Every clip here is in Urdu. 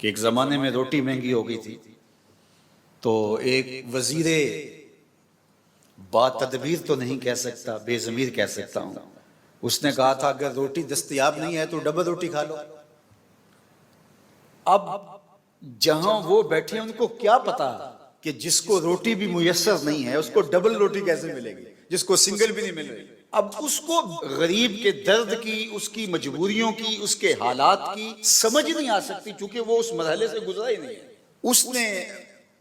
کہ ایک زمانے میں روٹی مہنگی ہو گئی تھی، تو ایک وزیر با تدبیر تو نہیں کہہ سکتا، بے ضمیر کہہ سکتا ہوں، اس نے کہا تھا اگر روٹی دستیاب نہیں ہے تو ڈبل روٹی کھا لو۔ اب جہاں وہ بیٹھے ہیں ان کو کیا پتا کہ جس کو روٹی بھی میسر نہیں ہے اس کو ڈبل روٹی کیسے ملے گی، جس کو سنگل بھی نہیں مل رہی۔ اب اس کو غریب کے درد کی، اس کی مجبوریوں کی، اس کے حالات کی سمجھ نہیں آ سکتی، چونکہ وہ اس مرحلے سے گزرا ہی نہیں ہے۔ اس نے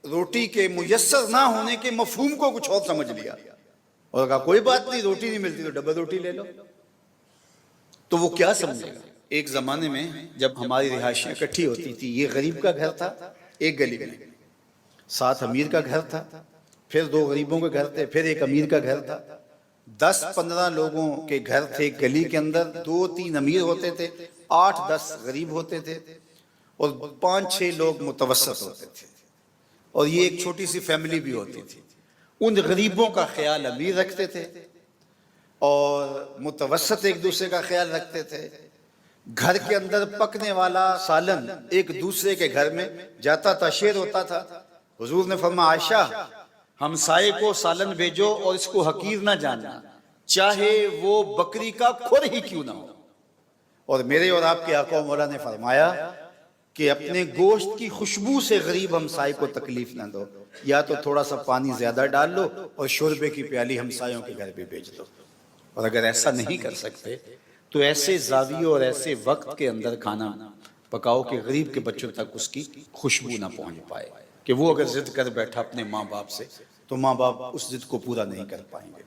روٹی کے میسر نہ ہونے کے مفہوم کو کچھ اور سمجھ لیا اور کہا کوئی بات نہیں، روٹی نہیں ملتی تو ڈبل روٹی لے لو۔ تو وہ کیا سمجھے گا؟ ایک زمانے میں جب ہماری رہائشیں اکٹھی ہوتی تھی، یہ غریب کا گھر تھا ایک گلی میں، ساتھ امیر کا گھر تھا، پھر دو غریبوں کے گھر تھے، پھر ایک امیر کا گھر تھا، 10-15 لوگوں کے گھر تھے گلی کے اندر، 2-3 امیر ہوتے تھے، 8-10 غریب ہوتے تھے، اور 5-6 لوگ متوسط ہوتے تھے، اور یہ ایک چھوٹی سی فیملی بھی ہوتی تھی۔ ان غریبوں کا خیال امیر رکھتے تھے اور متوسط ایک دوسرے کا خیال رکھتے تھے۔ گھر کے اندر پکنے والا سالن ایک دوسرے کے گھر میں جاتا تھا، شیئر ہوتا تھا۔ حضور نے فرمایا عائشہ ہمسائے کو سالن بھیجو اور اس کو حقیر نہ جاننا، چاہے وہ بکری کا کھر ہی کیوں نہ ہو۔ اور میرے اور آپ کے آقا و مولا نے فرمایا کہ اپنے گوشت کی خوشبو سے غریب ہمسائے کو تکلیف نہ دو، یا تو تھوڑا سا پانی زیادہ ڈال لو اور شوربے کی پیالی ہمسایوں کے گھر بھی بھیج دو۔ اور اگر ایسا نہیں کر سکتے تو ایسے زاویوں اور ایسے وقت کے اندر کھانا پکاؤ کہ غریب کے بچوں تک اس کی خوشبو نہ پہنچ پائے، کہ وہ اگر ضد کر بیٹھا اپنے ماں باپ سے تو ماں باپ اس ضد کو پورا نہیں کر پائیں گے۔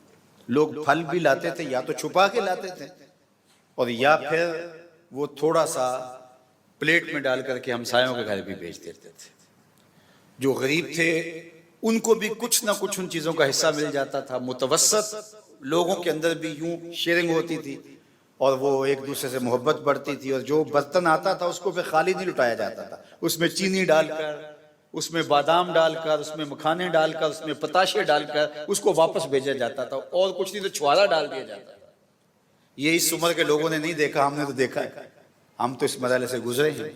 لوگ پھل بھی لاتے تھے، یا تو چھپا کے لاتے تھے اور یا پھر وہ تھوڑا سا پلیٹ میں ڈال کر کے ہمسایوں کے گھر بھی بھیج دیتے تھے۔ جو غریب تھے ان کو بھی کچھ نہ کچھ ان چیزوں کا حصہ مل جاتا تھا۔ متوسط لوگوں کے اندر بھی یوں شیئرنگ ہوتی تھی اور وہ ایک دوسرے سے محبت بڑھتی تھی، اور جو برتن آتا تھا اس کو پھر خالی نہیں لٹایا جاتا تھا، اس میں چینی ڈال کر، اس میں بادام ڈال کر، اس میں مکھانے ڈال کر، اس میں پتاشے ڈال کر اس کو واپس بھیجا جاتا تھا، اور کچھ نہیں تو چھوارا ڈال دیا جاتا تھا۔ یہ اس عمر کے لوگوں نے نہیں دیکھا، ہم نے تو دیکھا ہے، ہم تو اس مرحلے سے گزرے ہیں۔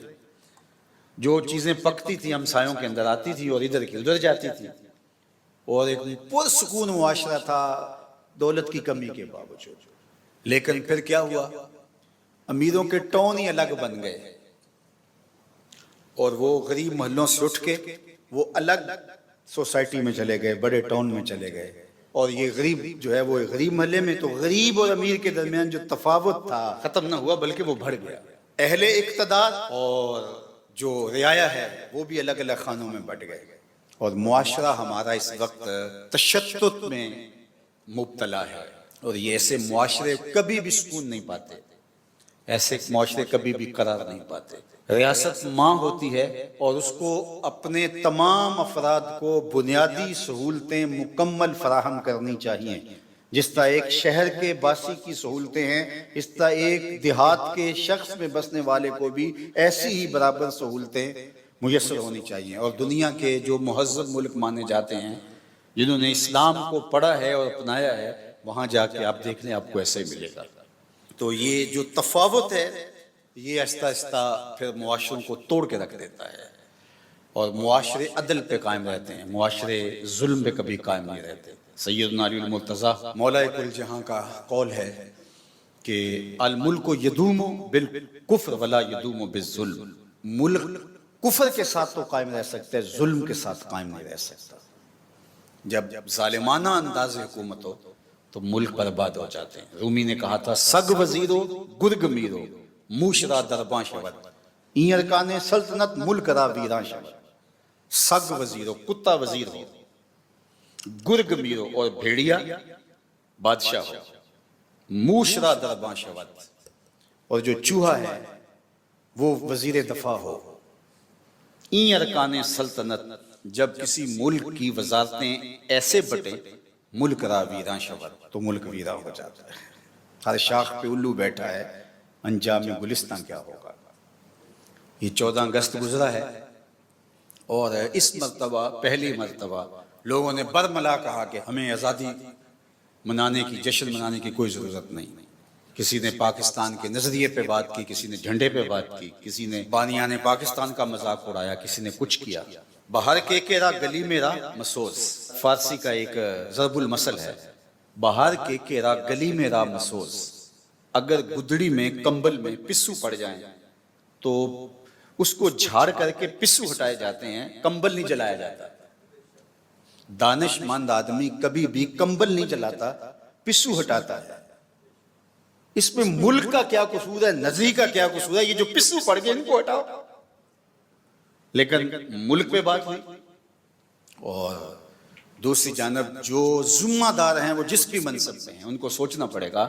جو چیزیں پکتی تھی ہمسایوں کے اندر آتی تھی اور ادھر کی ادھر جاتی تھی، اور ایک پرسکون معاشرہ تھا دولت کی کمی کے باوجود۔ لیکن پھر کیا ہوا؟ امیروں کے ٹون ہی الگ بن گئے، اور وہ غریب محلوں سے اٹھ کے وہ الگ سوسائٹی میں چلے گئے، بڑے ٹاؤن میں چلے گئے، اور یہ غریب جو ہے وہ غریب محلے میں، تو غریب اور امیر کے درمیان جو تفاوت تھا ختم نہ ہوا بلکہ وہ بڑھ گیا۔ اہل اقتدار اور جو رعایا ہے وہ بھی الگ الگ خانوں میں بٹ گئے، اور معاشرہ ہمارا اس وقت تشدد میں مبتلا ہے، اور یہ ایسے معاشرے کبھی بھی سکون نہیں پاتے، ایسے معاشرے کبھی بھی قرار نہیں پاتے۔ ریاست ماں ہوتی ہے اور اس کو اپنے تمام افراد کو بنیادی سہولتیں مکمل فراہم کرنی چاہیے۔ جس طرح ایک شہر کے باسی کی سہولتیں ہیں، اس طرح ایک دیہات کے شخص میں بسنے والے کو بھی ایسی ہی برابر سہولتیں میسر ہونی چاہیے۔ اور دنیا کے جو مہذب ملک مانے جاتے ہیں، جنہوں نے اسلام کو پڑھا ہے اور اپنایا ہے، وہاں جا کے آپ دیکھ لیں آپ کو ایسے ہی ملے گا۔ تو یہ جو تفاوت ہے یہ آہستہ آہستہ پھر معاشروں کو توڑ کے رکھ دیتا ہے، اور معاشرے عدل پہ قائم رہتے ہیں، معاشرے ظلم پہ کبھی قائم نہیں رہتے۔ سیدنا علی المرتضیٰ مولا کل جہاں کا قول ہے کہ الملک یدوم بالکفر ولا یدوم بالظلم، ملک کفر کے ساتھ تو قائم رہ سکتا ہے، ظلم کے ساتھ قائم نہیں رہ سکتا۔ جب ظالمانہ انداز حکومت ہو تو ملک برباد ہو جاتے ہیں۔ رومی نے کہا تھا سگ وزیرو گرگ میرو موشرا درباں شود، این ارکان سلطنت ملک را ویراں شود۔ سگ وزیرو کتا وزیر ہو، گرگ میرو اور بھیڑیا بادشاہ ہو، موشرا درباں شود اور جو چوہا ہے وہ وزیر دفاع ہو، این ارکان سلطنت جب کسی ملک کی وزارتیں ایسے بٹیں ملک را ویراں شود تو ملک ویراں ہو جاتا ہے۔ ہر شاخ پہ الو بیٹھا ہے، انجام گلستان کیا ہوگا۔ یہ 14 اگست گزرا ہے اور اس مرتبہ پہلی مرتبہ لوگوں نے برملا کہا کہ ہمیں آزادی منانے کی، جشن منانے کی کوئی ضرورت نہیں، کسی نے پاکستان کے نظریے پہ بات کی، کسی نے جھنڈے پہ بات کی، کسی نے بانیان پاکستان کا مذاق اڑایا، کسی نے کچھ کیا۔ باہر کے کیرا گلی میرا مسوس، فارسی کا ایک ضرب المثل ہے، باہر کے کیرا گلی میرا مسوس، اگر گدڑی میں کمبل میں پسو پڑ جائیں تو اس کو جھاڑ کر کے پسو ہٹائے جاتے ہیں، کمبل نہیں جلایا جاتا۔ دانش مند آدمی کبھی بھی کمبل نہیں جلاتا، پسو ہٹاتا ہے۔ اس میں ملک کا کیا قصور ہے، نظری کا کیا قصور ہے؟ یہ جو پسو پڑ گئے ان کو ہٹاؤ۔ لیکن ملک پہ بات ہوئی، اور دوسری جانب جو ذمہ دار ہیں وہ جس بھی منصب پہ ہیں ان کو سوچنا پڑے گا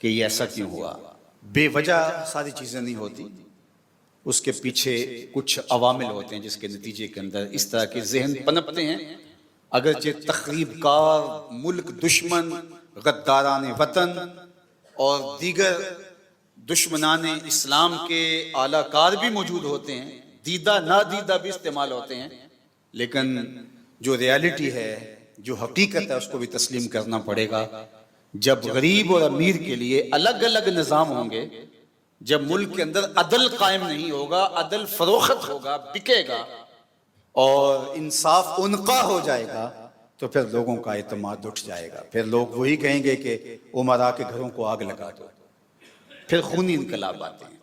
کہ یہ ایسا کیوں ہوا۔ بے وجہ ساری چیزیں نہیں ہوتی، اس کے پیچھے کچھ عوامل ہوتے ہیں جس کے نتیجے کے اندر اس طرح کے ذہن پنپتے ہیں۔ اگرچہ تخریب کار، ملک دشمن، غداران وطن اور دیگر دشمنان اسلام کے اعلی کار بھی موجود ہوتے ہیں، دیدہ نادیدہ بھی استعمال ہوتے ہیں، لیکن جو ریالٹی ہے، جو حقیقت ہے، اس کو بھی تسلیم کرنا پڑے گا۔ جب غریب اور امیر کے لیے الگ الگ نظام ہوں گے، جب ملک کے اندر عدل قائم نہیں ہوگا، عدل فروخت ہوگا، بکے گا اور انصاف انقا ہو جائے گا، تو پھر لوگوں کا اعتماد اٹھ جائے گا۔ پھر لوگ وہی کہیں گے کہ امراء کے گھروں کو آگ لگا دو، پھر خونی انقلاب آتے ہیں۔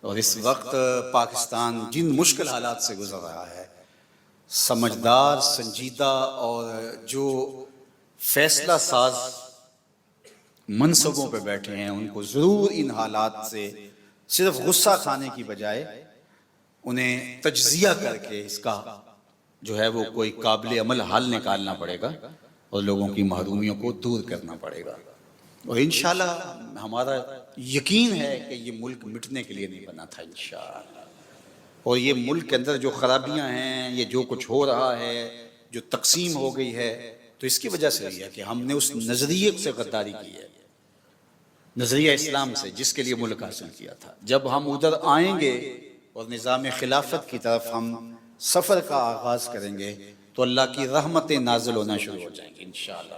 اور اس وقت پاکستان جن مشکل حالات سے گزر رہا ہے، سمجھدار، سنجیدہ اور جو فیصلہ ساز منصبوں پہ بیٹھے ہیں ان کو ضرور ان حالات سے صرف غصہ کھانے کی بجائے انہیں تجزیہ کر کے اس کا جو ہے وہ کوئی قابل عمل حل نکالنا پڑے گا اور لوگوں کی محرومیوں کو دور کرنا پڑے گا۔ اور انشاءاللہ ہمارا یقین ہے کہ یہ ملک مٹنے کے لیے نہیں بنا تھا انشاءاللہ، اور یہ ملک کے اندر جو خرابیاں ہیں، یہ جو کچھ ہو رہا ہے، جو تقسیم ہو گئی ہے، تو اس کی وجہ سے یہ ہے کہ ہم نے اس نظریے سے غداری کی ہے، نظریہ اسلام سے، جس کے لیے ملک حاصل کیا تھا۔ جب ہم ادھر آئیں گے اور نظام خلافت کی طرف ہم سفر کا آغاز کریں گے تو اللہ کی رحمتیں نازل ہونا شروع ہو جائیں گی انشاءاللہ۔